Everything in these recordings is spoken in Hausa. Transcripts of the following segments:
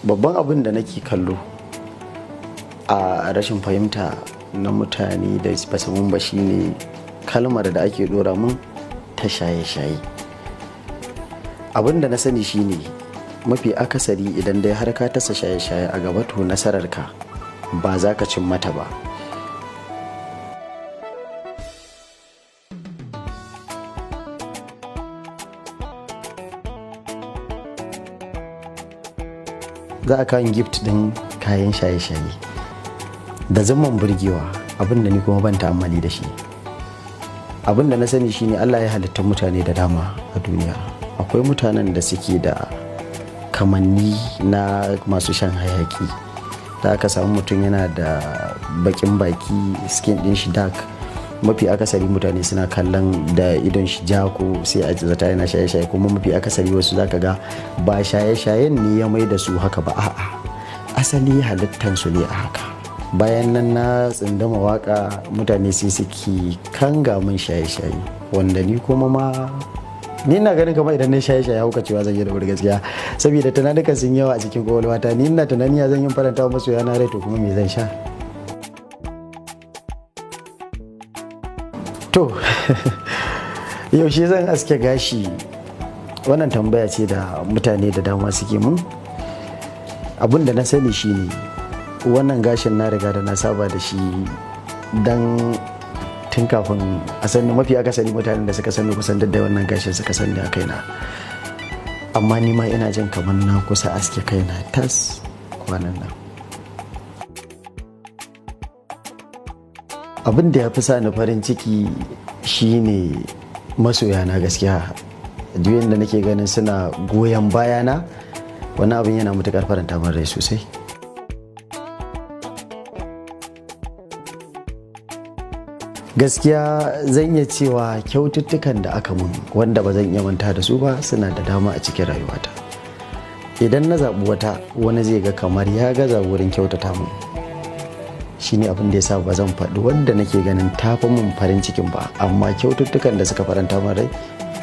babban abin da nake kallo a rashin fahimta na mutane da basu mun ba shine kalmar da ake dora mun ta shaye-shaye. Abin da na sani shine mafi akasari idan dai har ka tasa shaye-shaye a gaba to nasararka ba za ka cin mata ba. Za a kawo gift din kayan shaye-shaye da zaman burgewa, abin da ni kuma ban ta'ammali da shi. Abin da na sani shine Allah ya halitta mutane da dama a duniya. Akwai mutanen da suke da kamanni na masu shan hayaki. Da aka samu mutum yana da bakin baki, skin din shi dark. Mafi akasari mutane suna kallon da idon shi ja ko sai a zata yana shaye-shaye, kuma mafi akasari wasu zaka ga ba shaye-shayen ne ya mai da su haka ba, a'a asali halittansu ne a haka. Bayan nan na tsindama waka, mutane sai suke kanga min shaye-shaye, wanda ni kuma ma ni na ganin kamar idan na shaye-shaye hauka cewa zan yi da gaskiya, saboda tunanukan sun yawa a cikin kwakwalwata. Ni ina tunani ya zan yi faranta wa masoya na rai, to kuma me zan sha? To yaushe zan aske gashi, wannan tambaya ce da mutane da dama suke mun. Abin da na sani shine wannan gashin na riga da na saba da shi dan tun kafin a sani. Mafi akasari mutanen da suka sani kusan da wannan gashin suka sani a kaina, amma ni ma ina jin kamar na kusa aske kaina tas kwanan nan. Abin da ya fi sa ni farin ciki shine masoya na gaskiya. Duk yanda nake ganin suna goyon bayana, wani abin yana matuƙar faranta min rai sosai. Gaskiya zan iya cewa kyaututtukan da aka mun wanda ba zan iya manta da su ba suna da dama a cikin rayuwata. Idan na zaɓi wata, wani zai ga kamar ya gaza wurin kyautata mun. Shine abin da yasa ba zan faɗi wanda nake ganin tafi mun farin cikin ba, amma kyaututtukan da suka faranta min rai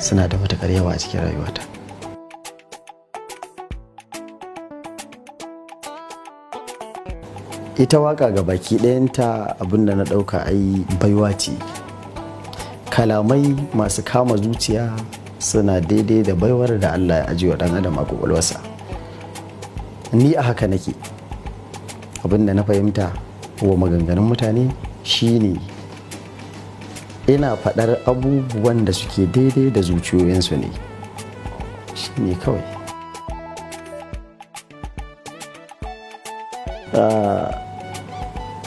suna da matuƙar yawa a cikin rayuwata. Ita waka ga baki ɗayanta abin da na ɗauka ai baiwa ce. Kalamai masu kama zuciya suna daidai da baiwar da Allah ya ajiye wa ɗan adam a kwakwalwarsa. Ni a haka nake. Abin da na fahimta wa maganganun mutane shine ina faɗar abubuwan da suke daidai da zuciyoyinsu ne, shine kawai.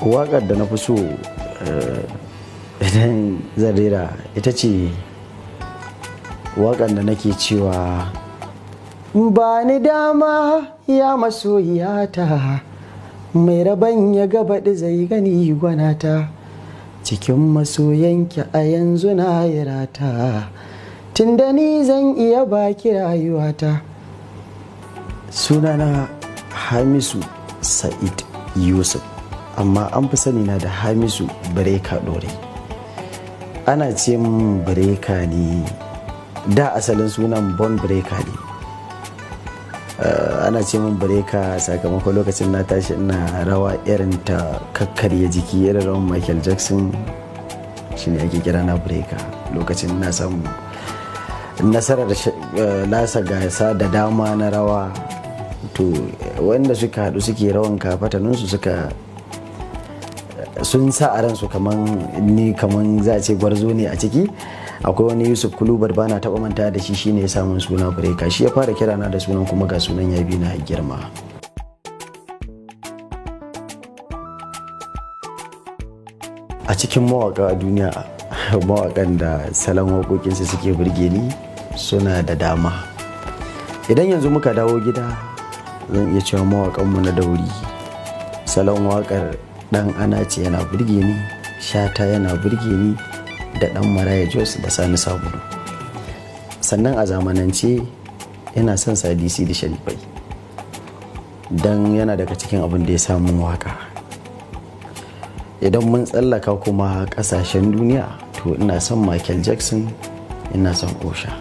Waƙar da na fi so idan zan rera ita ce waƙar da nake cewa ba ni dama ya masoyiyata, mai rabon ya gabaɗi zai gani gwanata, cikin masoyanki a yanzu na yi rata, tunda ni zan iya baki rayuwata. Sunana Hamisu Sa'id Yusuf, amma an fi sani na da Hamisu Breka Dore. Ana ce min Breka ne, da asalin sunan Bon Breka ne. Ana ce min Breka sakamakon lokacin na tashi ina rawa irin ta kakkarya jiki, irin rawan Michael Jackson, shine ake kira na Breka. Lokacin na samu nasarar lasa gasa da dama na rawa, to wanda suka haɗu suke rawan kafataninsu sun sa a ransu kaman za a ce gwarzo ne a ciki. Akwai wani Yusuf Kulubar ba na taɓa manta da shi, shine ya samun suna Breka. Shi ya fara kira na da sunan, kuma ga sunan ya bi na girma. A cikin mawaƙa a duniya, mawaƙan da salon waƙoƙinsu suke burge ni suna da dama. Idan yanzu muka dawo gida, zan iya cewa mawaƙanmu na dauri, salon waƙar ɗan anace yana burge ni, shata yana burge ni, da ɗan maraya jos da sani sabulu. Sannan a zamanance yana son sadisi da sharifai, don yana daga cikin abin da ya samu waka. Idan mun tsallaka kuma ƙasashen duniya, to ina son Michael Jackson, ina son Osha.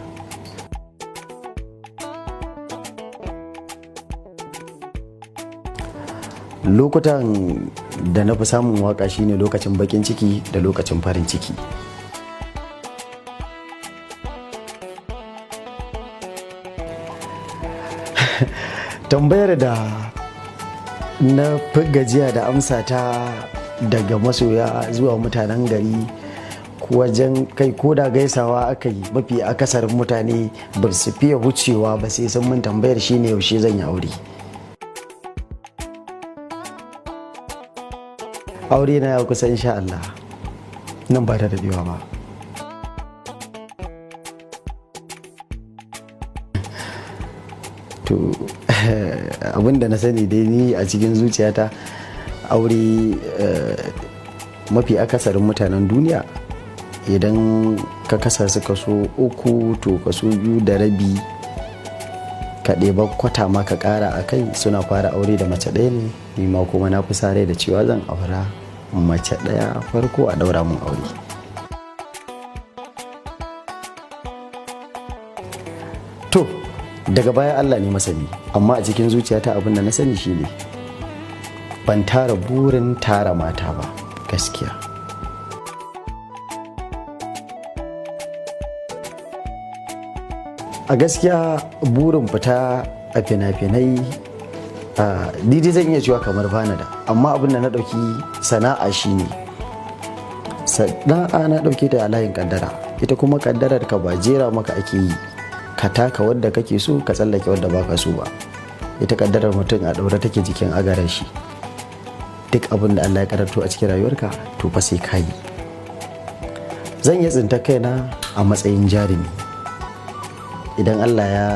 lokutan da na fi samun waka shine lokacin bakin ciki da lokacin farin ciki. Tambayar da na fi gajiya da amsa ta daga masoya zuwa mutanen gari wajen kai ko da gaisawa aka yi, mafi akasarin mutane ba su fiye wucewa ba sai sun mun tambayar shine yaushe zan yi aure. Aure na ya kusa insha Allah, nan ba ta daɗewa ba. To abinda na sani dai ni a cikin zuciyata aure, mafi akasarin mutanen duniya idan ka kasa su kaso 3 to kaso 2.5 ka ɗeba kwata ma ka ƙara a kai suna fara aure da mace ɗaya ne. Ni ma kuma na fi sa rai da cewa zan aura mace ɗaya farko a ɗaura mun aure. To daga baya Allah ne masani, amma a cikin zuciyata abin da na sani shine ban tara burin tara mata ba gaskiya. A gaskiya burin fita a fina-finai didi zan iya cewa kamar bana da, amma abin da na ɗauki sana'a shine sana'a na ɗauke ta a layin kaddara. Ita kuma kaddarar ka ba jera maka ake yi ka taka wadda kake so ka tsallake wadda baka so ba. Ita kaddarar mutum a ɗaure take jikin agarar shi. Duk abin da Allah ya karanto a cikin rayuwarka to fa sai ka yi. Zan iya tsinta kaina a matsayin jarumi. Idan Allah ya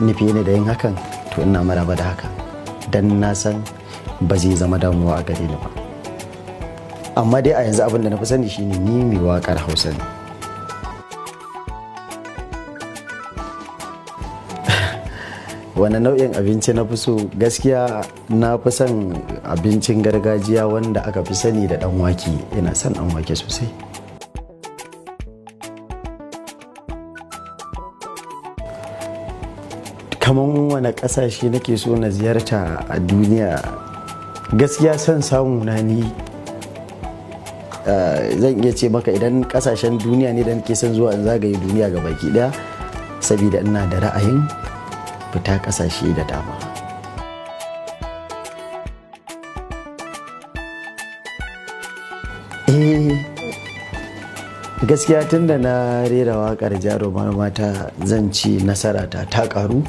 nufi ni da yin hakan to ina maraba da hakan, dan na san ba zai zama damuwa a gare ni ba. Amma dai a yanzu abin da na fi sani shine ni mai waƙar Hausa ne. Wani nau'in abinci na fi so? Gaskiya na fi son abincin gargajiya wanda aka fi sani da ɗan wake. Ina son ɗan wake sosai. Kaman wani ƙasashe nake so na ziyarta a duniya? Gaskiya son samu na ni zan iya ce maka idan ƙasashen duniya ne da nake son zuwa in zagaye duniya ga baki ɗaya, saboda ina da ra'ayin fita ƙasashe da dama. Gaskiya tun da na rera waƙar jarumar mata zan ci nasara ta ƙaru,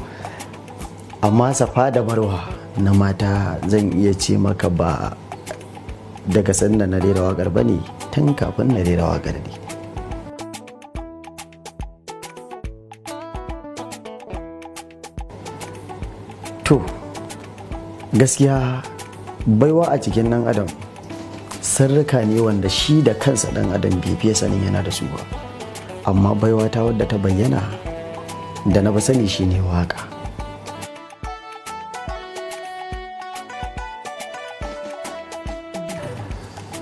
amma safa da marwa na mata zan iya ce maka ba daga sanda na rera waƙar ba ne, tun kafin na rera waƙar ne. To gaskiya baiwa a cikin ɗan adam sirrika ne wanda shi da kansa ɗan adam bai fiye sanin yana da su ba, amma baiwa ta wadda ta bayyana da na fi sani shine waka.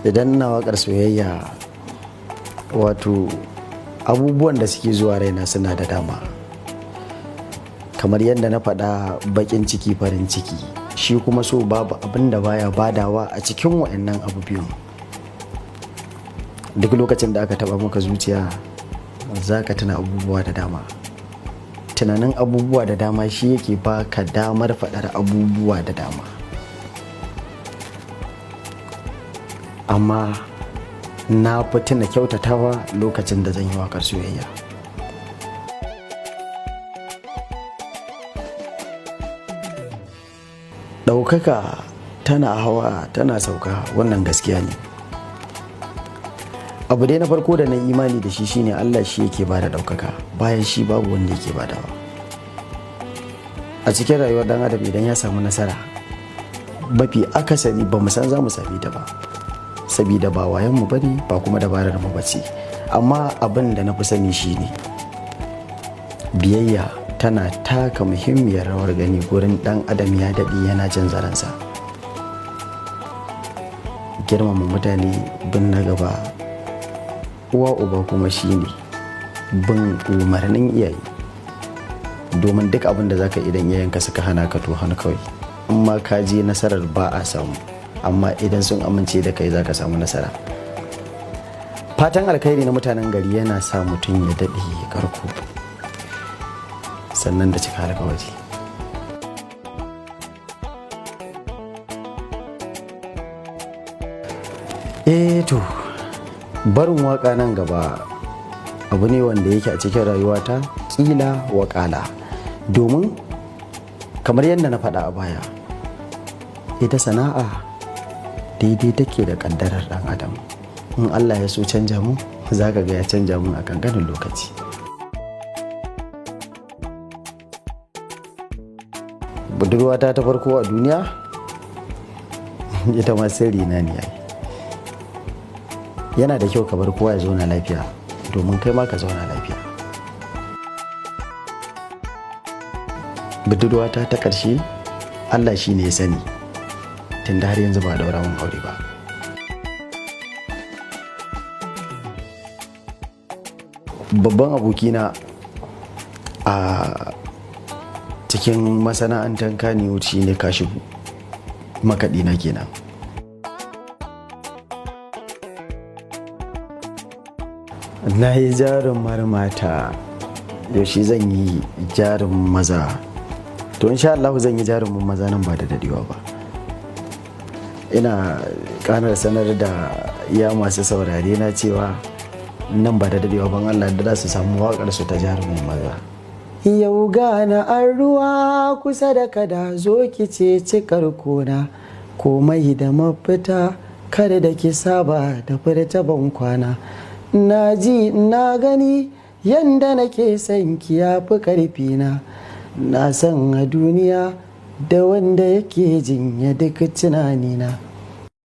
Idan na wakar soyayya, wato abubuwan da suke zuwa raina suna da dama. Kamar yadda na faɗa, baƙin ciki farin ciki, shi kuma so babu abin da baya badawa a cikin waɗannan abu biyun. Duk lokacin da aka taɓa maka zuciya za ka tuna abubuwa da dama. Tunanin abubuwa da dama shi yake baka damar faɗar abubuwa da dama. Amma na fi tuna kyautatawa lokacin da zan yi waƙar soyayya. Ɗaukaka tana hawa tana sauka, wannan gaskiya ne. Abu dai na farko da na imani da shi shine Allah shi yake bada ɗaukaka, bayan shi babu wanda yake badawa. A cikin rayuwar dan adam idan ya samu nasara, mafi akasari ba mu san za mu sami ta ba, sabida ba wayanmu bane ba kuma dabarar mu bace. Amma abin da na fi sani shine biyayya tana taka muhimmiyar rawar gani gurin dan adam ya daɗe yana jin zaransa. Girmama mutane, bin na gaba, uwa uba kuma shine bin umarnin iyaye, domin duk abin da zaka idan iyayenka suka hana ka to hannu kawai. in ma ka je nasarar ba a samu, amma idan sun amince da kai za ka samu nasara. Fatan alkhairi na mutanen gari yana sa mutum ya daɗe karko sannan da cika alkawari. To barin waka nan gaba abu ne wanda yake a cikin rayuwata kila wakala, domin kamar yadda na faɗa a baya, ita sana'a daidai take da ƙaddarar ɗan adam. In Allah ya so canja mu, za ka ga ya canja mu a kankanin lokaci. Budurwata ta farko a duniya ita ma sirri na ne. Yana da kyau ka bar kowa ya zauna lafiya domin kai ma ka zauna lafiya. Budurwata ta ƙarshe Allah shi ne ya sani, tunda har yanzu ba a daura mun aure ba. Babban abokina a cikin masana'antar Kannywood shi ne Kashifu, makaɗina kenan. Na yi jarumar mata, yaushe zan yi jarum maza? To insha Allah zan yi jarumin maza nan ba da dadewa ba. Ina ƙarar sanar da iya masu saurare na cewa nan ba da dadewa ban Allah da za su samu waƙar su ta jarumin maza. Yau gana an ruwa kusa da kada, zo ki ce cikar kona, komai da mafita kada da ki saba da furta ban kwana. Na ji na gani yanda nake son ki yafi karfi na san a duniya da wanda yake jinya duk tunanina.